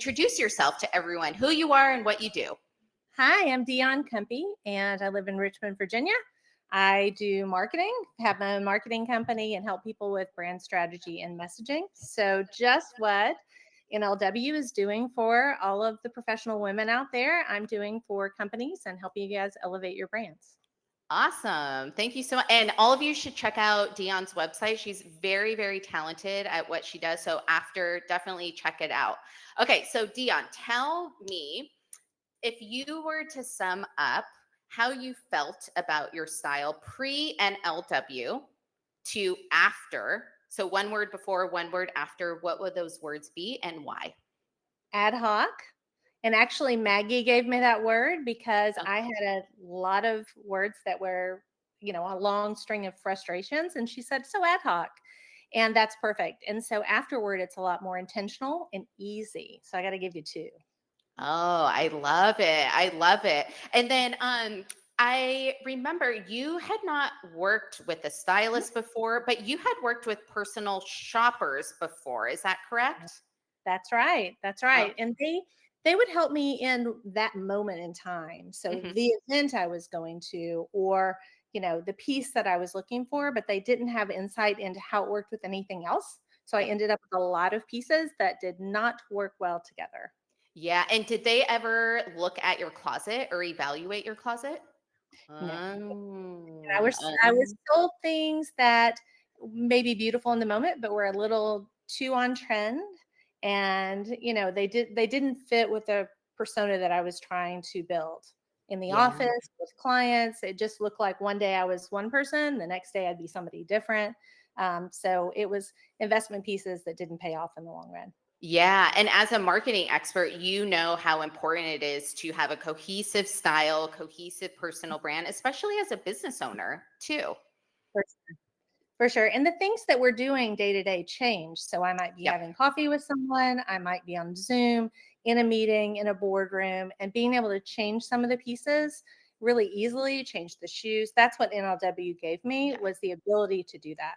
introduce yourself to everyone, who you are and what you do. Hi, I'm Dionne and I live in Richmond, Virginia. I do marketing, have my own marketing company, and help people with brand strategy and messaging. So, just what NLW is doing for all of the professional women out there, I'm doing for companies and helping you guys elevate your brands. Awesome. Thank you so much. And all of you should check out Dionne's website. She's very, very talented at what she does. So after, definitely check it out. Okay. So Dionne, tell me if you were to sum up how you felt about your style pre NLW to after. So one word before, one word after, what would those words be and why? Ad hoc. And actually, Maggie gave me that word because I Okay. had a lot of words that were, a long string of frustrations. And she said, so ad hoc. And that's perfect. And so afterward, it's a lot more intentional and easy. So I got to give you two. Oh, I love it. I love it. And then I remember you had not worked with a stylist before, but you had worked with personal shoppers before. Is that correct? That's right. That's Oh, right. And they would help me in that moment in time. So mhm. the event I was going to, or the piece that I was looking for, but they didn't have insight into how it worked with anything else. So I Yep. ended up with a lot of pieces that did not work well together. Yeah. And did they ever look at your closet or evaluate your closet? No. Oh, I was told things that may be beautiful in the moment, but were a little too on trend. And they didn't fit with the persona that I was trying to build in the yeah. office with clients. It just looked like one day I was one person, the next day I'd be somebody different. So it was investment pieces that didn't pay off in the long run. Yeah. And as a marketing expert, you know how important it is to have a cohesive style, cohesive personal brand, especially as a business owner, too. For For sure. And the things that we're doing day to day change. So I might be Yep. having coffee with someone, I might be on Zoom, in a meeting, in a boardroom, and being able to change some of the pieces really easily, change the shoes. That's what NLW gave me, Yeah. was the ability to do that.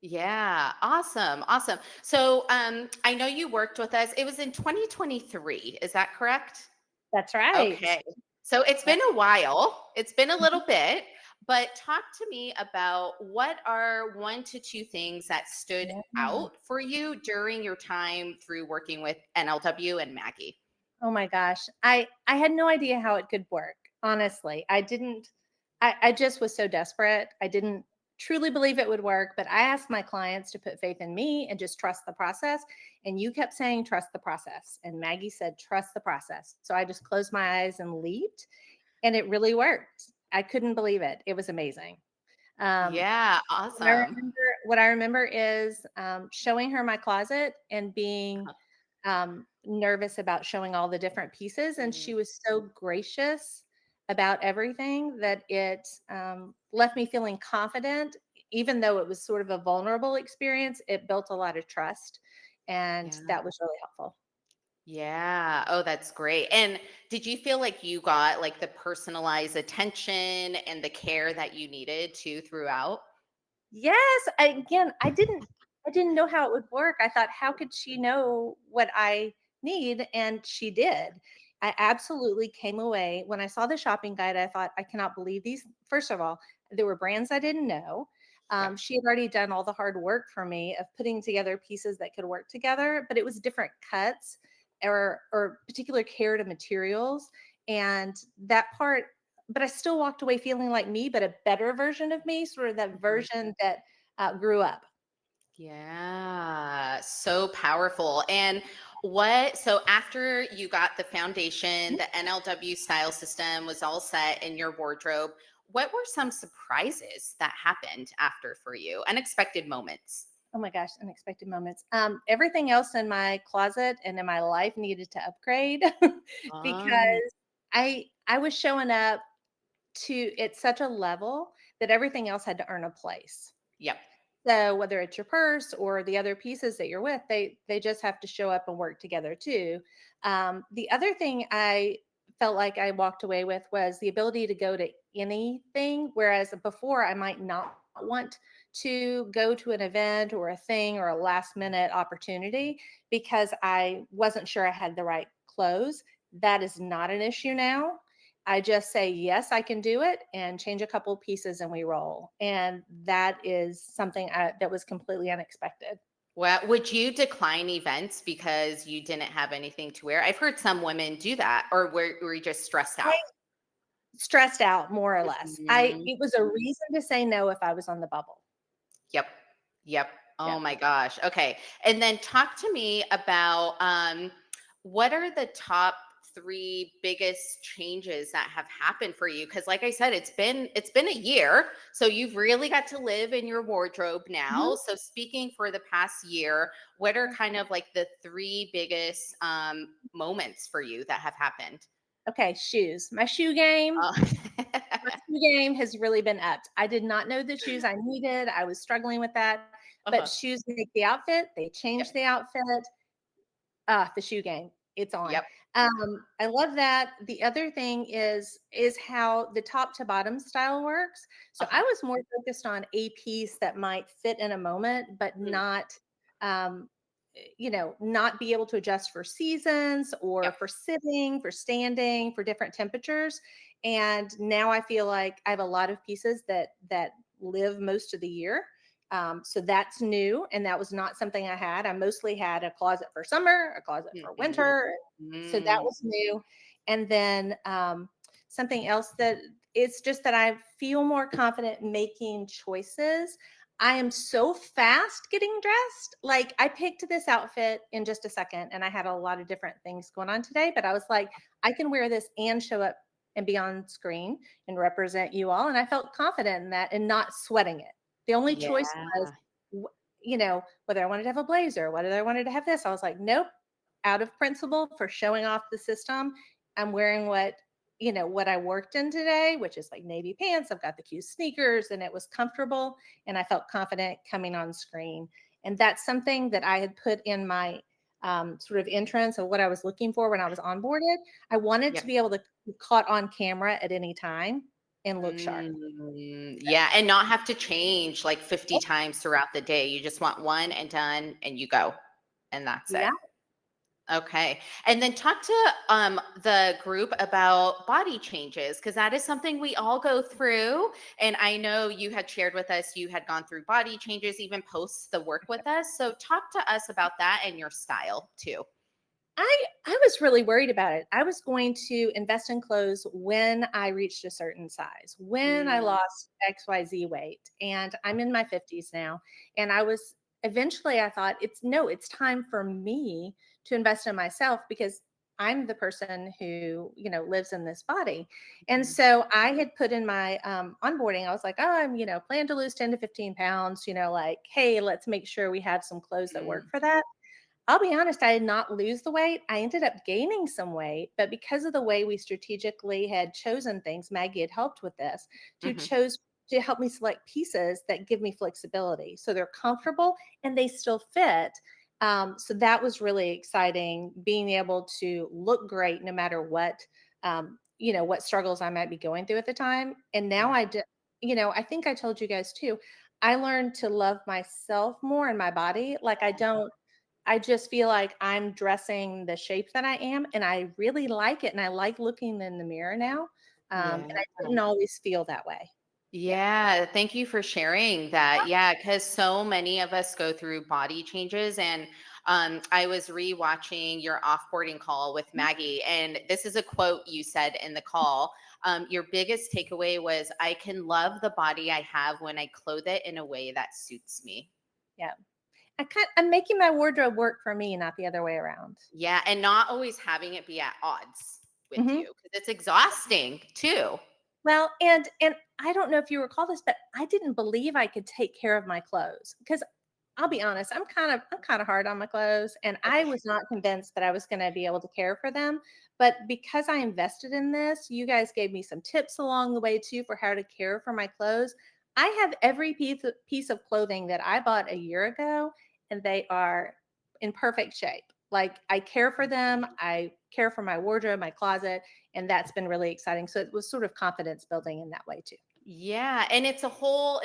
Yeah. Awesome. Awesome. So I know you worked with us. It was in 2023. Is that correct? That's right. Okay. So it's Yep. been a while. It's been a Mhm. little bit, but talk to me about what are one to two things that stood Yeah. out for you during your time through working with NLW and Maggie. Oh my gosh. I had no idea how it could work. Honestly. I just was so desperate. I didn't truly believe it would work, but I asked my clients to put faith in me and just trust the process. And you kept saying trust the process. And Maggie said trust the process. So I just closed my eyes and leaped, and it really worked. I couldn't believe it. It was amazing. Um, Yeah, what I awesome. remember, what I remember is showing her my closet and being Uh-huh. nervous about showing all the different pieces. And Mm, she was so gracious about everything that it left me feeling confident. Even though it was sort of a vulnerable experience, it built a lot of trust. And yeah. that was really helpful. Yeah. Oh, that's great. And did you feel like you got like the personalized attention and the care that you needed to throughout? Yes, again, I didn't know how it would work. I thought, how could she know what I need? And she did. I absolutely came away when I saw the shopping guide. I thought, I cannot believe these. First of all, there were brands I didn't know. Yep. She had already done all the hard work for me of putting together pieces that could work together, but it was different cuts or particular care to materials. And that part, but I still walked away feeling like me, but a better version of me, sort of that Mhm. version that grew up. Yeah, so powerful. And so after you got the foundation, Mhm. the NLW style system was all set in your wardrobe, what were some surprises that happened after for you? Unexpected moments. Oh my gosh, unexpected moments. Everything else in my closet and in my life needed to upgrade Oh, because I was showing up to at such a level that everything else had to earn a place. yep. So whether it's your purse or the other pieces that you're with, they just have to show up and work together too. The other thing I felt like I walked away with was the ability to go to anything, whereas before I might not want to go to an event or a thing or a last minute opportunity because I wasn't sure I had the right clothes. That is not an issue now. I just say, yes, I can do it and change a couple pieces and we roll. And that is something that was completely unexpected. Well, would you decline events because you didn't have anything to wear? I've heard some women do that, or were you just stressed I out? stressed out more or less. Mhm. It was a reason to say no if I was on the bubble. Yep. Yep. Yeah. Oh my gosh. Okay. And then talk to me about what are the top three biggest changes that have happened for you? Because like I said, it's been a year. So you've really got to live in your wardrobe now. Mhm. So speaking for the past year, what are kind of like the three biggest moments for you that have happened? Okay, shoes. Uh, My shoe game has really been upped. I did not know the shoes I needed. I was struggling with that, but uh-huh. shoes make the outfit. They Yep. change the outfit. The shoe game, it's on. Yep. I love that. The other thing is how the top to bottom style works. So Uh-huh. I was more focused on a piece that might fit in a moment, but Mm, not, not be able to adjust for seasons or yep. for sitting, for standing, for different temperatures. And now I feel like I have a lot of pieces that live most of the year. So that's new, and that was not something I had. I mostly had a closet for summer, a closet for Mhm. winter. So that Mm, was new. And then something else that it's just that I feel more confident making choices. I am so fast getting dressed. Like I picked this outfit in just a second, and I had a lot of different things going on today, but I was like, I can wear this and show up and be on screen and represent you all. And I felt confident in that and not sweating it. The only choice yeah. was, whether I wanted to have a blazer, whether I wanted to have this. I was like, nope, out of principle for showing off the system. I'm wearing what I worked in today, which is like navy pants. I've got the cute sneakers and it was comfortable and I felt confident coming on screen. And that's something that I had put in my sort of entrance of what I was looking for when I was onboarded. I wanted Yep. to be able to be caught on camera at any time and look sharp. Yeah, and not have to change like 50 times throughout the day. You just want one and done and you go. And that's You it. got Okay. And then talk to the group about body changes because that is something we all go through. And I know you had shared with us you had gone through body changes, even posts the work with us. So talk to us about that and your style too. I was really worried about it. I was going to invest in clothes when I reached a certain size, when I Mm, lost XYZ weight. And I'm in my 50s now. And I was eventually I thought it's time for me to invest in myself because I'm the person who, lives in this body. And mhm, so I had put in my onboarding, I was like, oh, I'm, plan to lose 10 to 15 pounds, like, hey, let's make sure we have some clothes that work mm, for that. I'll be honest, I did not lose the weight. I ended up gaining some weight, but because of the way we strategically had chosen things, Maggie had helped with this mhm. to help me select pieces that give me flexibility. So they're comfortable and they still fit. So that was really exciting, being able to look great no matter what struggles I might be going through at the time. And now Yeah. I think I told you guys too, I learned to love myself more in my body. Like I just feel like I'm dressing the shape that I am, and I really like it, and I like looking in the mirror now, and Yeah. I didn't always feel that way. Yeah. Yeah, thank you for sharing that. Yeah, because so many of us go through body changes. And I was rewatching your offboarding call with Mhm. Maggie, and this is a quote you said in the call. Your biggest takeaway was, I can love the body I have when I clothe it in a way that suits me. Yeah. I'm making my wardrobe work for me, not the other way around. Yeah, and not always having it be at odds with Mhm. you because it's exhausting too. Well, and I don't know if you recall this, but I didn't believe I could take care of my clothes because I'll be honest, I'm kind of hard on my clothes, and I Okay. was not convinced that I was going to be able to care for them. But because I invested in this, you guys gave me some tips along the way too for how to care for my clothes. I have every piece of clothing that I bought a year ago, and they are in perfect shape. Like I care for them, I care for my wardrobe, my closet, and that's been really exciting. So it was sort of confidence building in that way too. Yeah, and it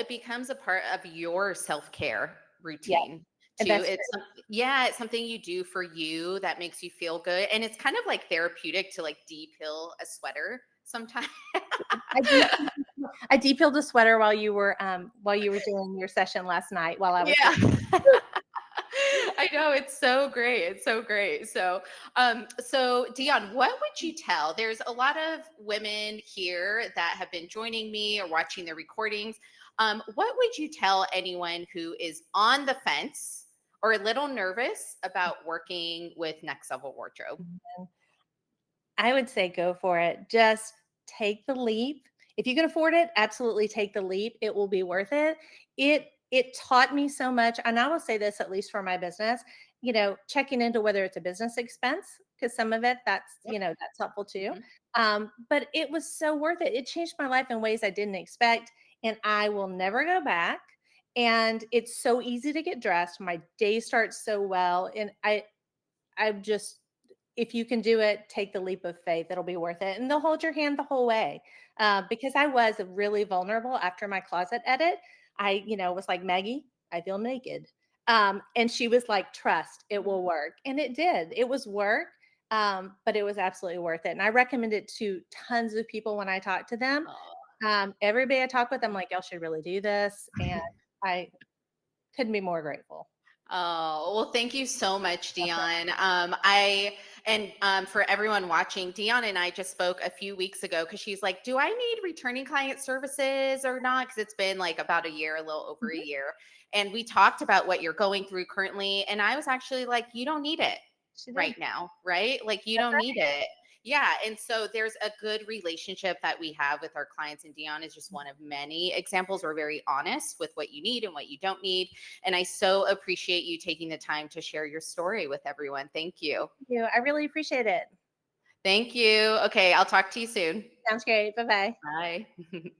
becomes a part of your self-care Yeah, routine and too. that's It's true. yeah, it's something you do for you that makes you feel good, and it's kind of like therapeutic to like de-pill a sweater sometimes. I deep I depeeled a sweater while you were doing your session last night while I was Yeah. there. I know, it's so great. It's so great. So Dion, what would you tell? There's a lot of women here that have been joining me or watching the recordings. What would you tell anyone who is on the fence or a little nervous about working with Next Level Wardrobe? I would say go for it. Just take the leap. If you can afford it, absolutely take the leap. It will be worth it. It taught me so much, and I will say this at least for my business, checking into whether it's a business expense because some of it Yep. that's helpful too. Mhm. But it was so worth it. It changed my life in ways I didn't expect, and I will never go back. And it's so easy to get dressed. My day starts so well, and I'm just if you can do it, take the leap of faith. It'll be worth it. And they'll hold your hand the whole way. Because I was really vulnerable after my closet edit. Was like, Maggie, I feel naked. And she was like, trust, it will work. And it did. It was work, but it was absolutely worth it. And I recommend it to tons of people when I talk to them. Everybody I talk with, I'm like, y'all should really do this. And I couldn't be more grateful. Oh, well, thank you so much, Dion. For everyone watching, Dion and I just spoke a few weeks ago because she's like, do I need returning client services or not? Because it's been like about a year, a little over a Mhm. year. And we talked about what you're going through currently. And I was actually like, you don't need it She did. right now, right? Like, you That's don't need it. Yeah. And so there's a good relationship that we have with our clients. And Dion is just one of many examples. We're very honest with what you need and what you don't need. And I so appreciate you taking the time to share your story with everyone. Thank you. you. I really appreciate it. Thank you. Okay, I'll talk to you soon. Sounds great. Bye bye. Bye.